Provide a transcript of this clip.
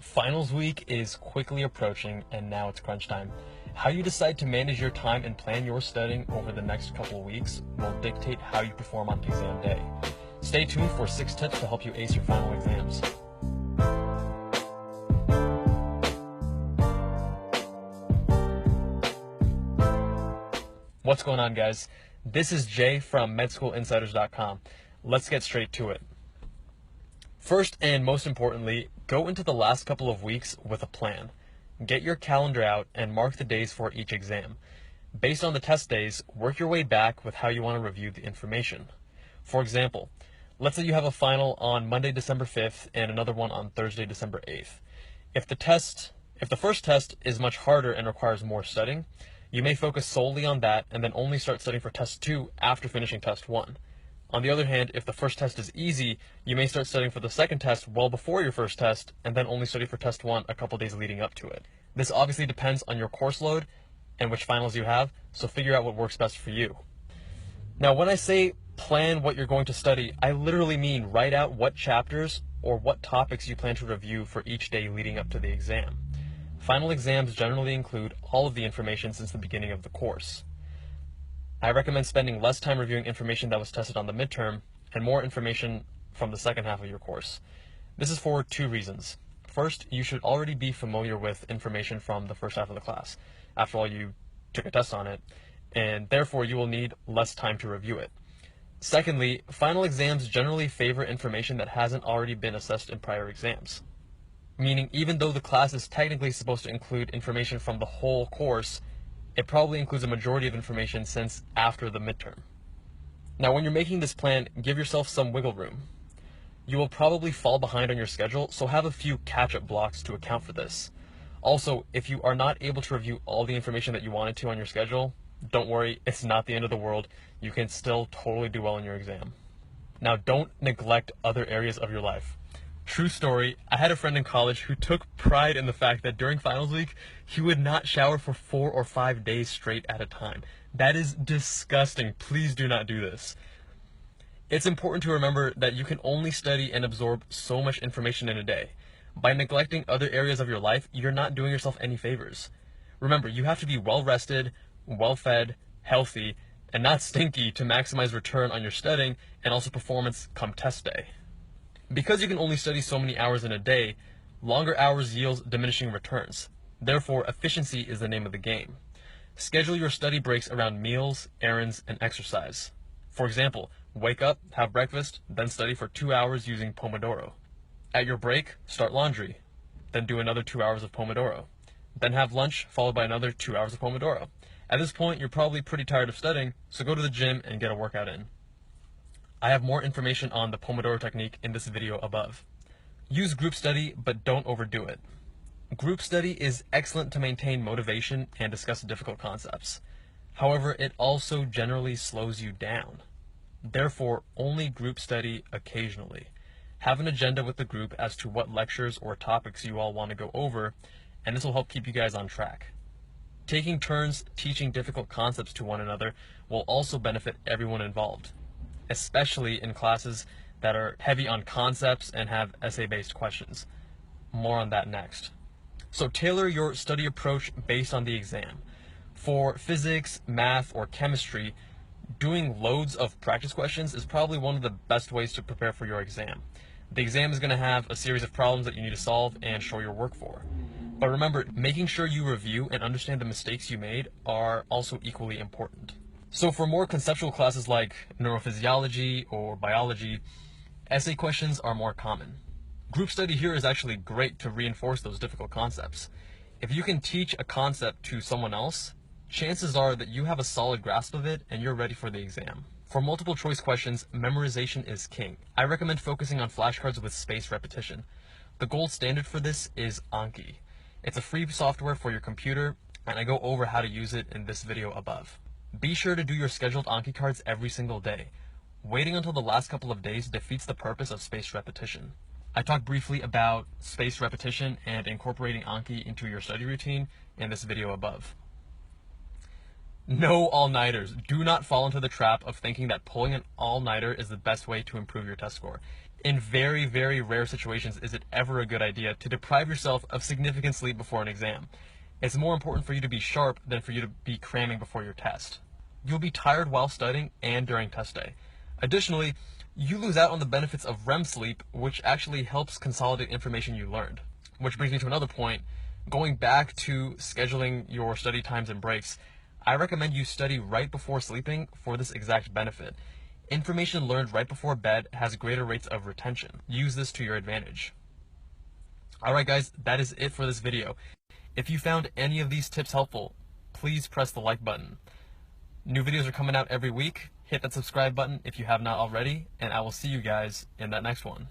Finals week is quickly approaching and now it's crunch time. How you decide to manage your time and plan your studying over the next couple of weeks will dictate how you perform on exam day. Stay tuned for 6 tips to help you ace your final exams. What's going on, guys? This is Jay from medschoolinsiders.com. Let's get straight to it. First and most importantly, go into the last couple of weeks with a plan. Get your calendar out and mark the days for each exam. Based on the test days, work your way back with how you want to review the information. For example, let's say you have a final on Monday, December 5th and another one on Thursday, December 8th. If the first test is much harder and requires more studying, you may focus solely on that and then only start studying for test 2 after finishing test 1. On the other hand, if the first test is easy, you may start studying for the second test well before your first test and then only study for test 1 a couple days leading up to it. This obviously depends on your course load and which finals you have, so figure out what works best for you. Now, when I say plan what you're going to study, I literally mean write out what chapters or what topics you plan to review for each day leading up to the exam. Final exams generally include all of the information since the beginning of the course. I recommend spending less time reviewing information that was tested on the midterm and more information from the second half of your course. This is for 2 reasons. First, you should already be familiar with information from the first half of the class. After all, you took a test on it, and therefore you will need less time to review it. Secondly, final exams generally favor information that hasn't already been assessed in prior exams. Meaning, even though the class is technically supposed to include information from the whole course, it probably includes a majority of information since after the midterm. Now, when you're making this plan, give yourself some wiggle room. You will probably fall behind on your schedule, so have a few catch-up blocks to account for this. Also, if you are not able to review all the information that you wanted to on your schedule, don't worry, it's not the end of the world. You can still totally do well in your exam. Now, don't neglect other areas of your life. True story, I had a friend in college who took pride in the fact that during finals week, he would not shower for 4 or 5 days straight at a time. That is disgusting. Please do not do this. It's important to remember that you can only study and absorb so much information in a day. By neglecting other areas of your life, you're not doing yourself any favors. Remember, you have to be well rested, well fed, healthy, and not stinky to maximize return on your studying and also performance come test day. Because you can only study so many hours in a day, longer hours yields diminishing returns. Therefore, efficiency is the name of the game. Schedule your study breaks around meals, errands, and exercise. For example, wake up, have breakfast, then study for 2 hours using Pomodoro. At your break, start laundry, then do another 2 hours of Pomodoro. Then have lunch, followed by another 2 hours of Pomodoro. At this point, you're probably pretty tired of studying, so go to the gym and get a workout in. I have more information on the Pomodoro technique in this video above. Use group study, but don't overdo it. Group study is excellent to maintain motivation and discuss difficult concepts. However, it also generally slows you down. Therefore, only group study occasionally. Have an agenda with the group as to what lectures or topics you all want to go over, and this will help keep you guys on track. Taking turns teaching difficult concepts to one another will also benefit everyone involved, especially in classes that are heavy on concepts and have essay-based questions. More on that next. So tailor your study approach based on the exam. For physics, math, or chemistry, doing loads of practice questions is probably one of the best ways to prepare for your exam. The exam is going to have a series of problems that you need to solve and show your work for. But remember, making sure you review and understand the mistakes you made are also equally important. So for more conceptual classes like neurophysiology or biology, essay questions are more common. Group study here is actually great to reinforce those difficult concepts. If you can teach a concept to someone else, chances are that you have a solid grasp of it and you're ready for the exam. For multiple choice questions, memorization is king. I recommend focusing on flashcards with spaced repetition. The gold standard for this is Anki. It's a free software for your computer, and I go over how to use it in this video above. Be sure to do your scheduled Anki cards every single day. Waiting until the last couple of days defeats the purpose of spaced repetition. I talked briefly about spaced repetition and incorporating Anki into your study routine in this video above. No all-nighters. Do not fall into the trap of thinking that pulling an all-nighter is the best way to improve your test score. In very, very rare situations is it ever a good idea to deprive yourself of significant sleep before an exam. It's more important for you to be sharp than for you to be cramming before your test. You'll be tired while studying and during test day. Additionally, you lose out on the benefits of REM sleep, which actually helps consolidate information you learned. Which brings me to another point. Going back to scheduling your study times and breaks, I recommend you study right before sleeping for this exact benefit. Information learned right before bed has greater rates of retention. Use this to your advantage. Alright guys, that is it for this video. If you found any of these tips helpful, please press the like button. New videos are coming out every week. Hit that subscribe button if you have not already, and I will see you guys in that next one.